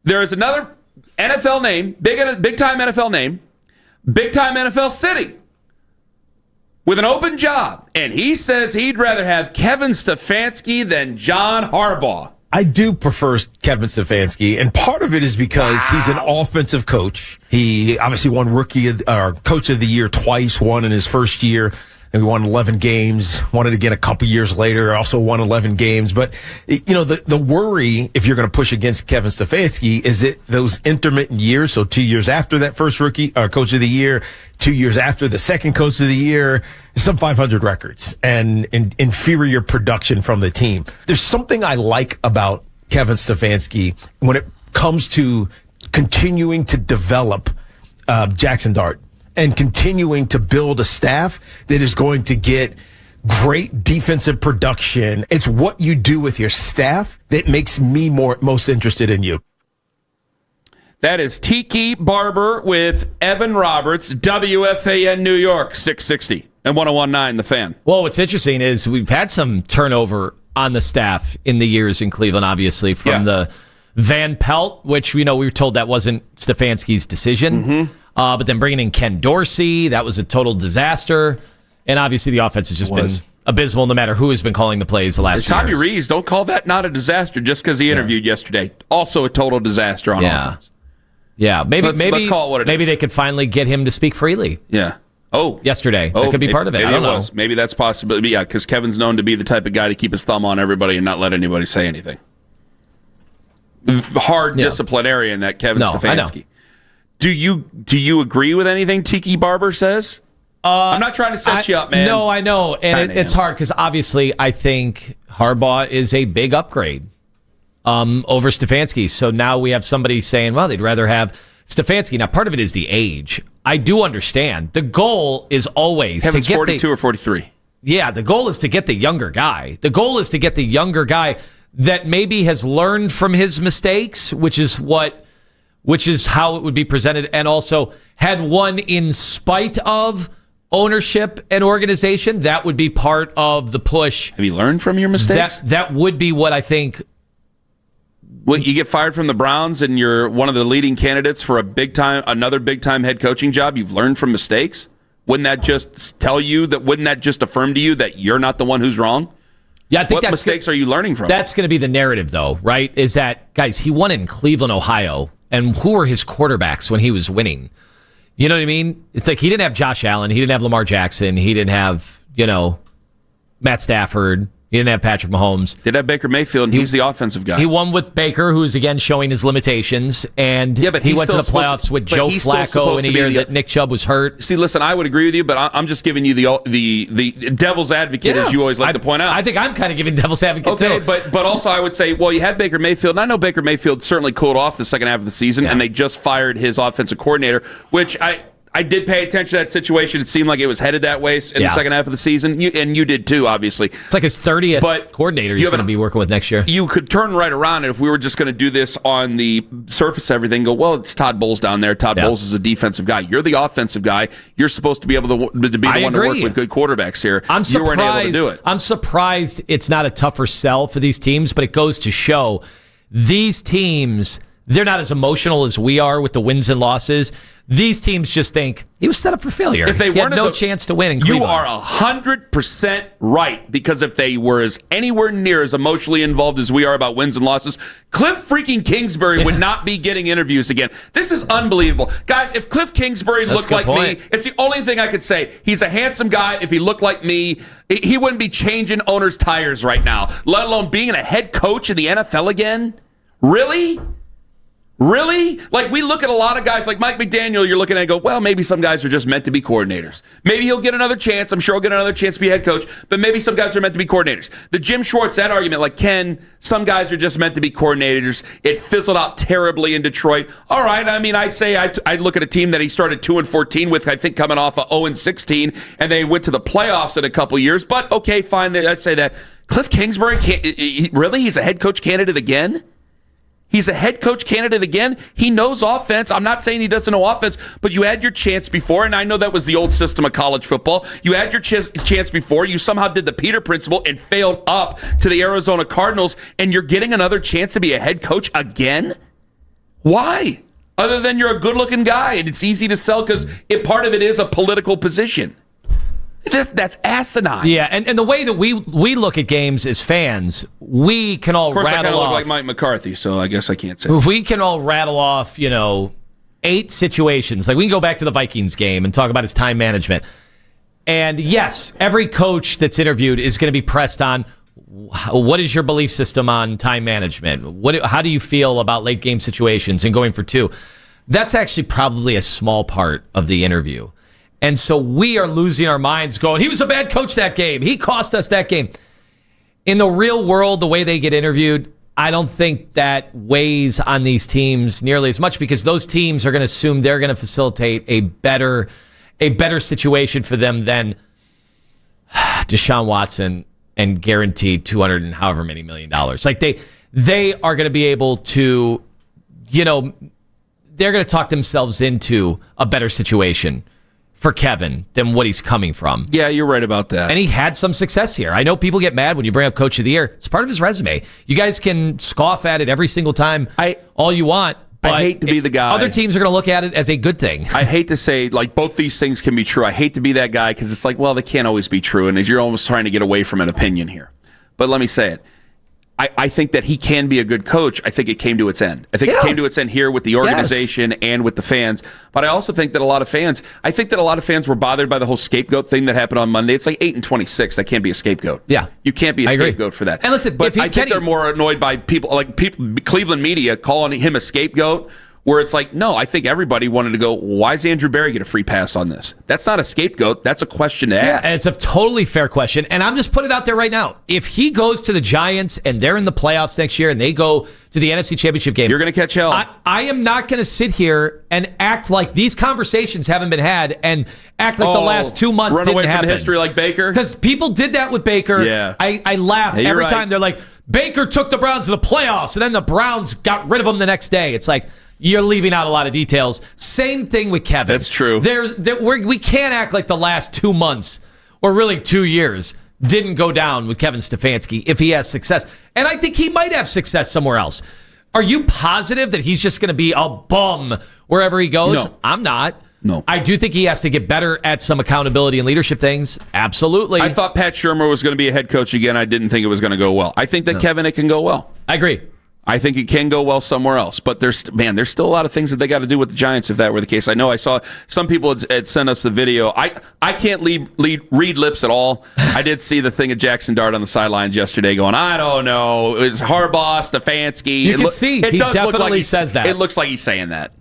There is another NFL name, big-time NFL name, big-time NFL city with an open job, and he says he'd rather have Kevin Stefanski than John Harbaugh. I do prefer Kevin Stefanski, and part of it is because he's an offensive coach. He obviously won Coach of the Year twice, won in his first year, and we won 11 games, won it again a couple years later, also won 11 games. But, the worry, if you're going to push against Kevin Stefanski, is it those intermittent years, so 2 years after that first Coach of the Year, 2 years after the second Coach of the Year, some 500 records and inferior production from the team. There's something I like about Kevin Stefanski when it comes to continuing to develop Jackson Dart and continuing to build a staff that is going to get great defensive production. It's what you do with your staff that makes me most interested in you. That is Tiki Barber with Evan Roberts, WFAN New York, 660 and 101.9 The Fan. Well, what's interesting is we've had some turnover on the staff in the years in Cleveland, obviously, from the Van Pelt, which we were told that wasn't Stefanski's decision. Mm-hmm. But then bringing in Ken Dorsey, that was a total disaster. And obviously the offense has just been abysmal no matter who has been calling the plays the last few years. Tommy Rees, don't call that not a disaster just because he interviewed yesterday. Also a total disaster on offense. Yeah, maybe let's call it what it maybe is. They could finally get him to speak freely. Yeah. Yesterday. That could be part of it. I don't know. Maybe that's possibility. Yeah, because Kevin's known to be the type of guy to keep his thumb on everybody and not let anybody say anything. Hard disciplinarian, that Kevin Stefanski. Do you agree with anything Tiki Barber says? I'm not trying to set you up, man. No, I know. And it's hard because obviously I think Harbaugh is a big upgrade over Stefanski. So now we have somebody saying, well, they'd rather have Stefanski. Now, part of it is the age. I do understand. The goal is always Kevin's to get 42 or 43. Yeah, the goal is to get the younger guy. The goal is to get the younger guy that maybe has learned from his mistakes, which is how it would be presented, and also had won in spite of ownership and organization. That would be part of the push. Have you learned from your mistakes? That would be what I think. Well, you get fired from the Browns and you're one of the leading candidates for another big time head coaching job. You've learned from mistakes. Wouldn't that just wouldn't that just affirm to you that you're not the one who's wrong? Yeah, I think what mistakes are you learning from? That's going to be the narrative, though, right? Is that, guys, he won in Cleveland, Ohio, and who were his quarterbacks when he was winning? You know what I mean? It's like he didn't have Josh Allen, he didn't have Lamar Jackson, he didn't have, Matt Stafford. He didn't have Patrick Mahomes. Did have Baker Mayfield, and he's the offensive guy. He won with Baker, who's, again, showing his limitations. And but he went to the playoffs with Joe Flacco in a year that Nick Chubb was hurt. See, listen, I would agree with you, but I'm just giving you the devil's advocate, as you always like to point out. I think I'm kind of giving devil's advocate, too. Okay, but also I would say, well, you had Baker Mayfield, and I know Baker Mayfield certainly cooled off the second half of the season, and they just fired his offensive coordinator, which I did pay attention to that situation. It seemed like it was headed that way in the second half of the season, and you did too, obviously. It's like his 30th coordinator he's going to be working with next year. You could turn right around, and if we were just going to do this on the surface of everything, go, well, it's Todd Bowles down there. Todd Bowles is a defensive guy. You're the offensive guy. You're supposed to be able to be the one to work with good quarterbacks here. You weren't able to do it. I'm surprised it's not a tougher sell for these teams, but it goes to show these teams, they're not as emotional as we are with the wins and losses. These teams just think he was set up for failure. If they weren't no chance to win in Cleveland. You are 100% right, because if they were anywhere near as emotionally involved as we are about wins and losses, Cliff freaking Kingsbury would not be getting interviews again. This is unbelievable. Guys, if Cliff Kingsbury looked like me, it's the only thing I could say. He's a handsome guy. If he looked like me, he wouldn't be changing owners' tires right now, let alone being a head coach in the NFL again. Really? Really? Like, we look at a lot of guys like Mike McDaniel, you're looking at and go, well, maybe some guys are just meant to be coordinators. Maybe he'll get another chance. I'm sure he'll get another chance to be head coach, but maybe some guys are meant to be coordinators. The Jim Schwartz, that argument, like Ken, some guys are just meant to be coordinators. It fizzled out terribly in Detroit. All right, I mean, I look at a team that he started 2-14 with, I think coming off of 0-16, and they went to the playoffs in a couple years, but okay, fine, I say that. Cliff Kingsbury, really? He's a head coach candidate again? He's a head coach candidate again. He knows offense. I'm not saying he doesn't know offense, but you had your chance before, and I know that was the old system of college football. You had your chance before. You somehow did the Peter principle and failed up to the Arizona Cardinals, and you're getting another chance to be a head coach again? Why? Other than you're a good-looking guy and it's easy to sell because part of it is a political position. That's asinine. Yeah, and the way that we look at games as fans, we can all rattle off. Of course, I kind of look like Mike McCarthy, so I guess I can't say. We can all rattle off, 8 situations. Like, we can go back to the Vikings game and talk about his time management. And yes, every coach that's interviewed is going to be pressed on, what is your belief system on time management? How do you feel about late game situations and going for 2? That's actually probably a small part of the interview. And so we are losing our minds going, he was a bad coach that game. He cost us that game. In the real world, the way they get interviewed, I don't think that weighs on these teams nearly as much because those teams are going to assume they're going to facilitate a better situation for them than Deshaun Watson and guaranteed $200 and however many $million. Like they are going to be able to, they're going to talk themselves into a better situation for Kevin than what he's coming from. Yeah, you're right about that. And he had some success here. I know people get mad when you bring up Coach of the Year. It's part of his resume. You guys can scoff at it every single time all you want. But I hate to be the guy. Other teams are going to look at it as a good thing. I hate to say, both these things can be true. I hate to be that guy because it's like, well, they can't always be true. And you're almost trying to get away from an opinion here. But let me say it. I think that he can be a good coach. I think it came to its end. I think it came to its end here with the organization and with the fans. But I also think that a lot of fans were bothered by the whole scapegoat thing that happened on Monday. It's like 8-26. That can't be a scapegoat. Yeah. You can't be a scapegoat for that. And listen, but I think they're more annoyed by people Cleveland media calling him a scapegoat. Where it's like, no, I think everybody wanted to go, why does Andrew Berry get a free pass on this? That's not a scapegoat. That's a question to ask. And it's a totally fair question. And I'm just putting it out there right now. If he goes to the Giants and they're in the playoffs next year and they go to the NFC Championship game, you're going to catch hell. I am not going to sit here and act like these conversations haven't been had and act like the last 2 months didn't happen. Run away from the history like Baker? Because people did that with Baker. Yeah. I laugh every time. They're like, Baker took the Browns to the playoffs and then the Browns got rid of him the next day. It's like, you're leaving out a lot of details. Same thing with Kevin. That's true. We can't act like the last 2 months, or really 2 years, didn't go down with Kevin Stefanski if he has success. And I think he might have success somewhere else. Are you positive that he's just going to be a bum wherever he goes? No. I'm not. No. I do think he has to get better at some accountability and leadership things. Absolutely. I thought Pat Shurmur was going to be a head coach again. I didn't think it was going to go well. I think that Kevin, it can go well. I agree. I think it can go well somewhere else, but there's still a lot of things that they got to do with the Giants if that were the case. I know I saw some people had sent us the video. I can't read lips at all. I did see the thing of Jackson Dart on the sidelines yesterday going, I don't know. It's Harbaugh, Stefanski. You can see. He definitely says that. It looks like he's saying that.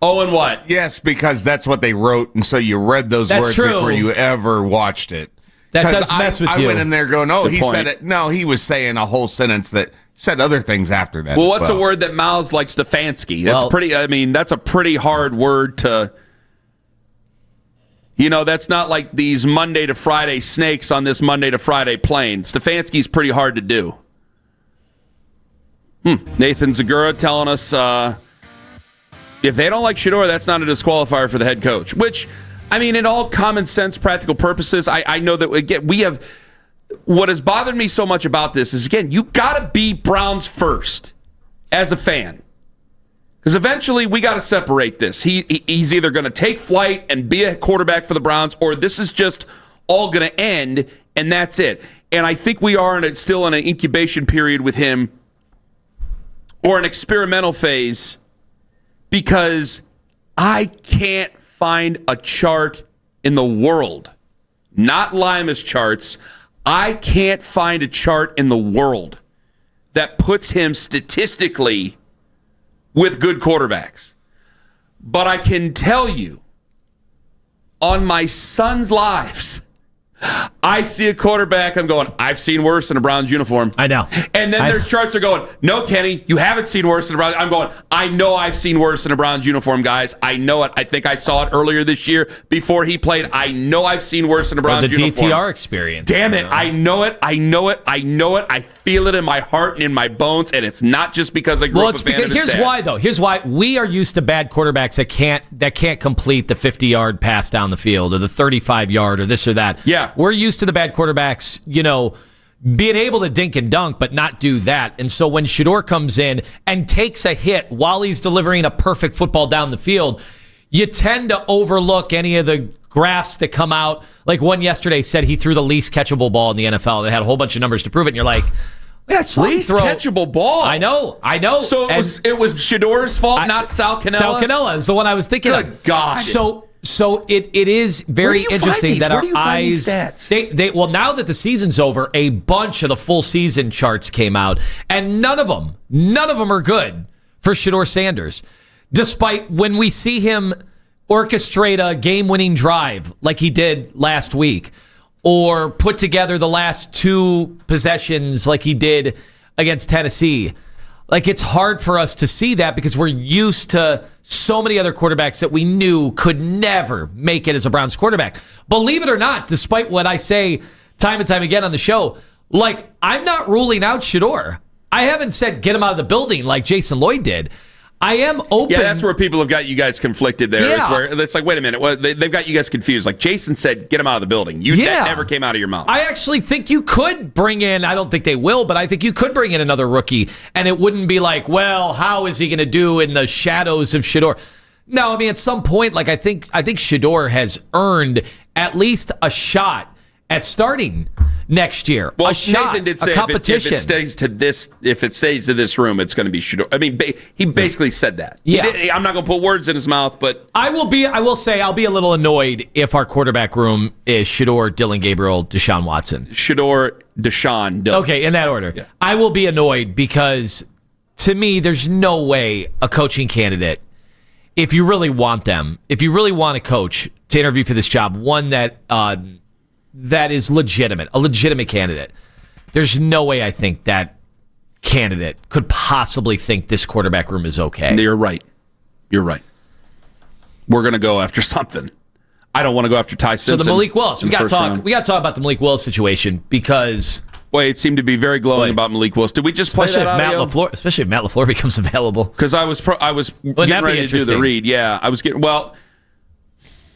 Oh, and what? Yes, because that's what they wrote, and so you read those words before you ever watched it. That does mess with you. I went in there going, he said it. No, he was saying a whole sentence that said other things after that. Well, what's a word that mouths like Stefanski? That's a pretty hard word to, that's not like these Monday to Friday snakes on this Monday to Friday plane. Stefanski's pretty hard to do. Nathan Zagura telling us if they don't like Shador, that's not a disqualifier for the head coach, which, in all common sense, practical purposes, I know that, again, we have... What has bothered me so much about this is, again, you got to be Browns first as a fan. Because eventually we got to separate this. He's either going to take flight and be a quarterback for the Browns, or this is just all going to end, and that's it. And I think we are still in an incubation period with him, or an experimental phase, because I can't find a chart in the world, not Lima's charts, I can't find a chart in the world that puts him statistically with good quarterbacks. But I can tell you, on my son's lives, I see a quarterback, I'm going, I've seen worse in a Browns uniform. I know. And then there's charts are going, no, Kenny, you haven't seen worse in a Browns. I'm going, I know I've seen worse in a Browns uniform, guys. I know it. I think I saw it earlier this year before he played. I know I've seen worse in a Browns uniform. The DTR experience. Damn it. I know it. I know it. I know it. I feel it in my heart and in my bones, and it's not just because I grew up a fan of his Here's dad. why, though. Here's why. We are used to bad quarterbacks that can't complete the 50-yard pass down the field or the 35-yard or this or that. Yeah. We're used to the bad quarterbacks, being able to dink and dunk, but not do that. And so when Shador comes in and takes a hit while he's delivering a perfect football down the field, you tend to overlook any of the graphs that come out. Like one yesterday said he threw the least catchable ball in the NFL. They had a whole bunch of numbers to prove it. And you're like, that's least catchable ball. I know. So it was Shador's fault, not Sal Cannella? Sal Cannella is the one I was thinking of. Good God. So it is very interesting that our eyes. They well, now that the season's over, a bunch of the full season charts came out, and none of them are good for Shador Sanders. Despite when we see him orchestrate a game-winning drive like he did last week, or put together the last two possessions like he did against Tennessee. Like, it's hard for us to see that because we're used to so many other quarterbacks that we knew could never make it as a Browns quarterback. Believe it or not, despite what I say time and time again on the show, like, I'm not ruling out Shador. I haven't said get him out of the building like Jason Lloyd did. I am open. Yeah, that's where people have got you guys conflicted there. Yeah. Is where it's like, wait a minute, they've got you guys confused. Like Jason said, get him out of the building. That never came out of your mouth. I actually think you could bring in, I don't think they will, but I think you could bring in another rookie, and it wouldn't be like, well, how is he going to do in the shadows of Shador? No, I mean, at some point, like I think Shador has earned at least a shot at starting next year. Well, a shot, Nathan did say a competition. if it stays to this room, it's going to be Shador. I mean, he basically said that. Yeah. I'm not going to put words in his mouth, but I will say I'll be a little annoyed if our quarterback room is Shador, Dylan Gabriel, Deshaun Watson. Shador, Deshaun, Dylan. Okay, in that order. Yeah. I will be annoyed because to me, there's no way a coaching candidate, if you really want a coach to interview for this job, one that is legitimate, a legitimate candidate. There's no way I think that candidate could possibly think this quarterback room is okay. You're right. We're going to go after something. I don't want to go after Ty Simpson. So the Malik Willis, we got to talk about the Malik Willis situation because it seemed to be very glowing about Malik Willis. Did we just play that audio? Especially if Matt LaFleur becomes available. Because I was getting ready to do the read. Yeah, I was getting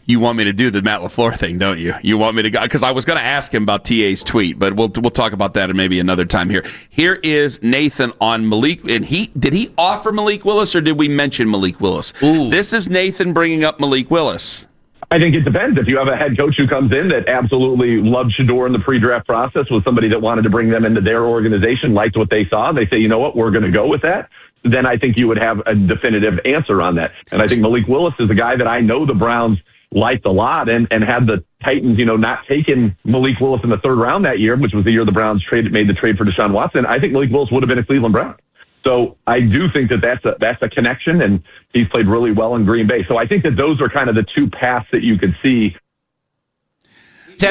You want me to do the Matt LaFleur thing, don't you? You want me to go? Because I was going to ask him about TA's tweet, but we'll talk about that in maybe another time here. Here is Nathan on Malik. And did he offer Malik Willis or did we mention Malik Willis? Ooh. This is Nathan bringing up Malik Willis. I think it depends. If you have a head coach who comes in that absolutely loved Shador in the pre-draft process, was somebody that wanted to bring them into their organization, liked what they saw, and they say, you know what, we're going to go with that, then I think you would have a definitive answer on that. And I think Malik Willis is a guy that I know the Browns liked a lot and had the Titans, not taken Malik Willis in the third round that year, which was the year the Browns made the trade for Deshaun Watson. I think Malik Willis would have been a Cleveland Brown. So I do think that's a connection, and he's played really well in Green Bay. So I think that those are kind of the two paths that you could see.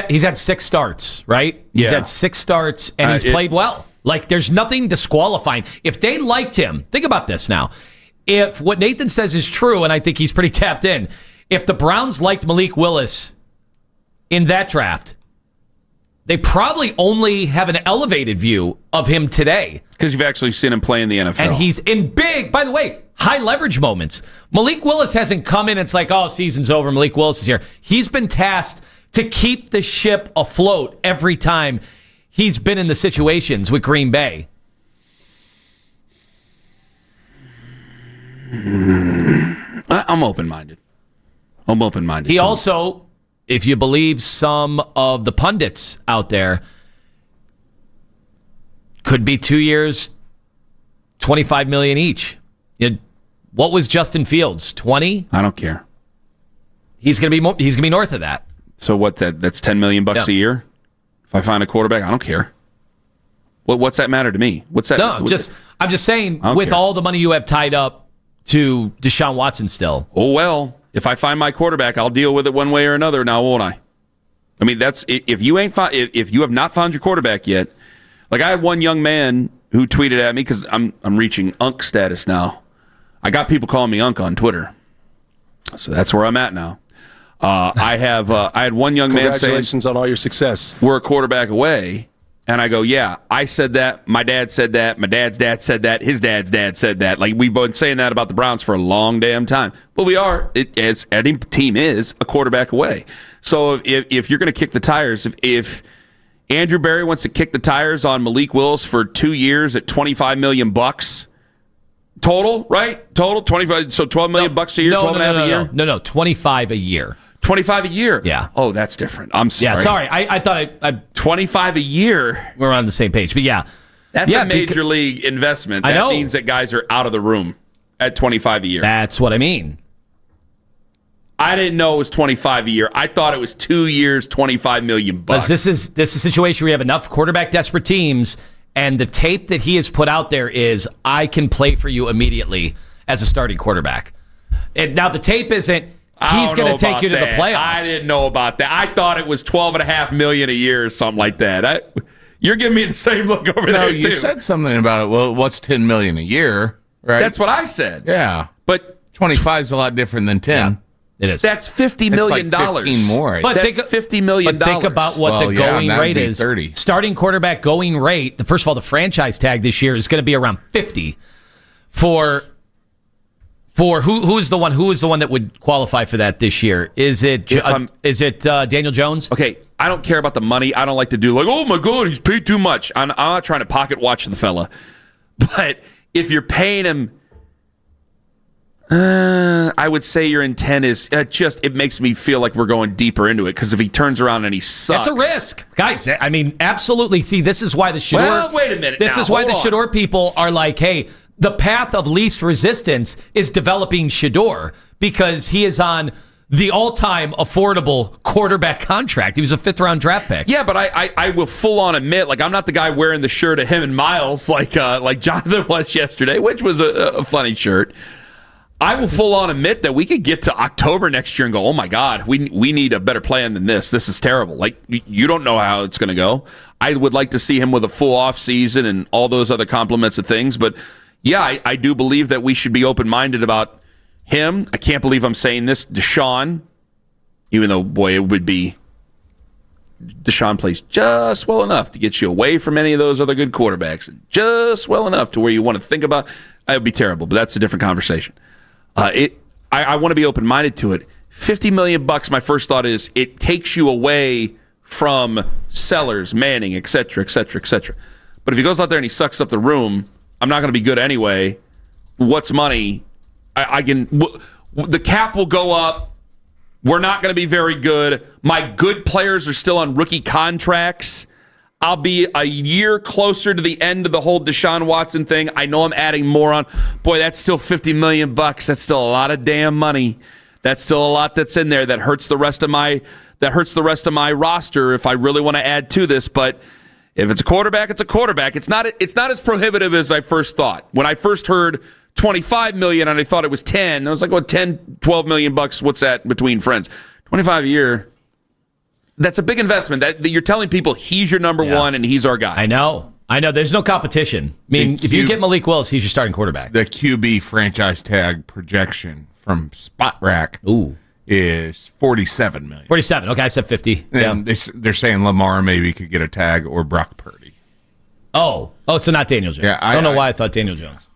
He's had 6 starts, right? He's Yeah. had 6 starts, and he's played well. Like, there's nothing disqualifying. If they liked him, think about this now. If what Nathan says is true, and I think he's pretty tapped in, if the Browns liked Malik Willis in that draft, they probably only have an elevated view of him today. Because you've actually seen him play in the NFL. And he's in big, by the way, high leverage moments. Malik Willis hasn't come in and it's like, oh, season's over, Malik Willis is here. He's been tasked to keep the ship afloat every time he's been in the situations with Green Bay. I'm open-minded. He also, if you believe some of the pundits out there, could be 2 years, $25 million each. What was Justin Fields? 20? I don't care. He's gonna be north of that. So that's $10 million a year? If I find a quarterback, I don't care. What's that matter to me? What's that? No, I'm just saying, with all the money you have tied up to Deshaun Watson still. Oh, well, if I find my quarterback, I'll deal with it one way or another now, won't I? I mean, that's if you have not found your quarterback yet. Like, I had one young man who tweeted at me because I'm reaching Unk status now. I got people calling me Unk on Twitter, so that's where I'm at now. I had one young man saying, "Congratulations on all your success. We're a quarterback away." And I go, yeah, I said that. My dad said that. My dad's dad said that. His dad's dad said that. Like, we've been saying that about the Browns for a long damn time. But we are, as any team is, a quarterback away. So if you're going to kick the tires, if Andrew Berry wants to kick the tires on Malik Willis for 2 years at $25 million total, right? Total 25. So $12 million a year, 12 and a half a year. No, 25 a year. 25 a year. Yeah. Oh, that's different. I'm sorry. Yeah, sorry. I thought I 25 a year. we're on the same page, but yeah, that's a major league investment. That means that guys are out of the room at 25 a year. That's what I mean. I didn't know it was 25 a year. I thought it was 2 years, $25 million. This is a situation where you have enough quarterback desperate teams, and the tape that he has put out there is, I can play for you immediately as a starting quarterback. And now the tape isn't, he's going to take you to the playoffs. I didn't know about that. I thought it was $12.5 million a year or something like that. You're giving me the same look over there, you said something about it. Well, what's $10 million a year, right? That's what I said. Yeah. But 25 is a lot different than 10. Yeah. It is. That's $50 million. It's like 15 more. But that's $50 million. But think about what the going rate is. 30. Starting quarterback going rate, first of all, the franchise tag this year is going to be around 50 for who is the one that would qualify for that this year? Is it Daniel Jones? Okay, I don't care about the money. I don't like to do like, oh my God, he's paid too much. I'm not trying to pocket watch the fella. But if you're paying him, I would say your intent is it makes me feel like we're going deeper into it, because if he turns around and he sucks, it's a risk, guys. I mean, absolutely. See, this is why the Shador. Well, wait a minute. This is why the Shador people are like, hey, the path of least resistance is developing Shador, because he is on the all-time affordable quarterback contract. He was a fifth-round draft pick. Yeah, but I will full-on admit, like, I'm not the guy wearing the shirt of him and Miles like Jonathan was yesterday, which was a funny shirt. I will full-on admit that we could get to October next year and go, oh, my God, we need a better plan than this. This is terrible. Like, you don't know how it's going to go. I would like to see him with a full off-season and all those other compliments of things. But, yeah, I do believe that we should be open-minded about him. I can't believe I'm saying this. Deshaun, even though, boy, it would be Deshaun plays just well enough to get you away from any of those other good quarterbacks, and just well enough to where you want to think about. It would be terrible, but that's a different conversation. I want to be open-minded to it. $50 million, my first thought is it takes you away from Sellers, Manning, et cetera, et cetera, et cetera. But if he goes out there and he sucks up the room, I'm not going to be good anyway. What's money? The cap will go up. We're not going to be very good. My good players are still on rookie contracts. I'll be a year closer to the end of the whole Deshaun Watson thing. I know I'm adding more on. Boy, that's still $50 million. That's still a lot of damn money. That's still a lot that's in there that hurts the rest of my roster if I really want to add to this. But if it's a quarterback, it's a quarterback. It's not as prohibitive as I first thought. When I first heard $25 million and I thought it was 10, I was like, well, 10, $12 million, what's that between friends? 25 a year. That's a big investment. That you're telling people he's your number one and he's our guy. I know. There's no competition. I mean, if you get Malik Willis, he's your starting quarterback. The QB franchise tag projection from Spot Rack is $47 million. 47. Okay, I said 50. And they're saying Lamar maybe could get a tag, or Brock Purdy. Oh, so not Daniel Jones. Yeah, I don't know why I thought Daniel Jones.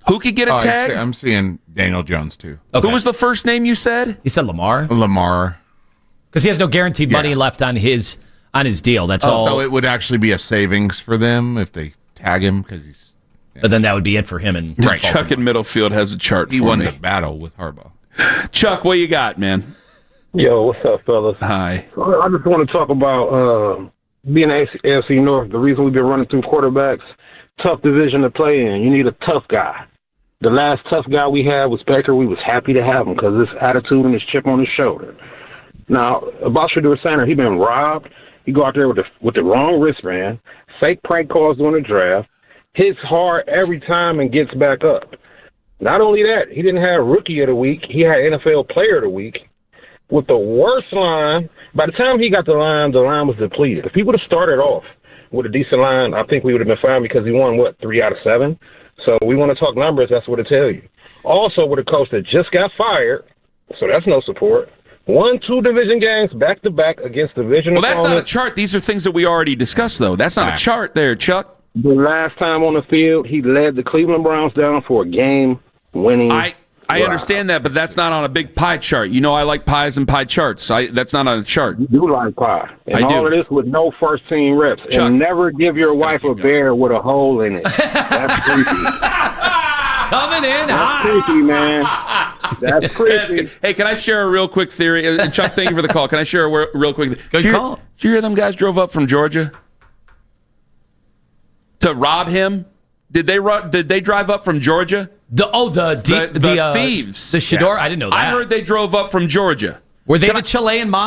Who could get a tag? I'm seeing Daniel Jones too. Okay. Who was the first name you said? He said Lamar. Lamar. Because he has no guaranteed money left on his deal. That's all. So it would actually be a savings for them if they tag him, because he's. Yeah. But then that would be it for him. And right. Chuck in Middlefield has a chart. He won the battle with Harbaugh. Chuck, what you got, man? Yo, what's up, fellas? Hi. I just want to talk about being AFC North. The reason we've been running through quarterbacks, tough division to play in. You need a tough guy. The last tough guy we had was Baker. We was happy to have him because his attitude and his chip on his shoulder. Now, about Shador Sanders, he been robbed. He go out there with the wrong wristband, fake prank calls during the draft, hits hard every time and gets back up. Not only that, he didn't have Rookie of the Week. He had NFL Player of the Week with the worst line. By the time he got the line was depleted. If he would have started off with a decent line, I think we would have been fine, because he won, 3 out of 7? So we want to talk numbers, that's what it tell you. Also, with a coach that just got fired, so that's no support. Won 2 division games back-to-back against division opponents. Well, that's not a opponents. chart. These are things that we already discussed, though. That's not a chart there, Chuck. The last time on the field, he led the Cleveland Browns down for a game-winning I understand that, but that's not on a big pie chart. You know, I like pies and pie charts. That's not on a chart. You do like pie. And I do. all of this with no first-team reps. Chuck. And never give your wife a bear with a hole in it. That's creepy. Coming in That's hot. creepy, man. That's creepy. Hey, can I share a real quick theory? And Chuck, thank you for the call. Can I share a real quick? Good call. Did you hear them guys drove up from Georgia to rob him? Did they drive up from Georgia? The thieves. The Shador? I didn't know that. I heard they drove up from Georgia. Were they the Chilean mob?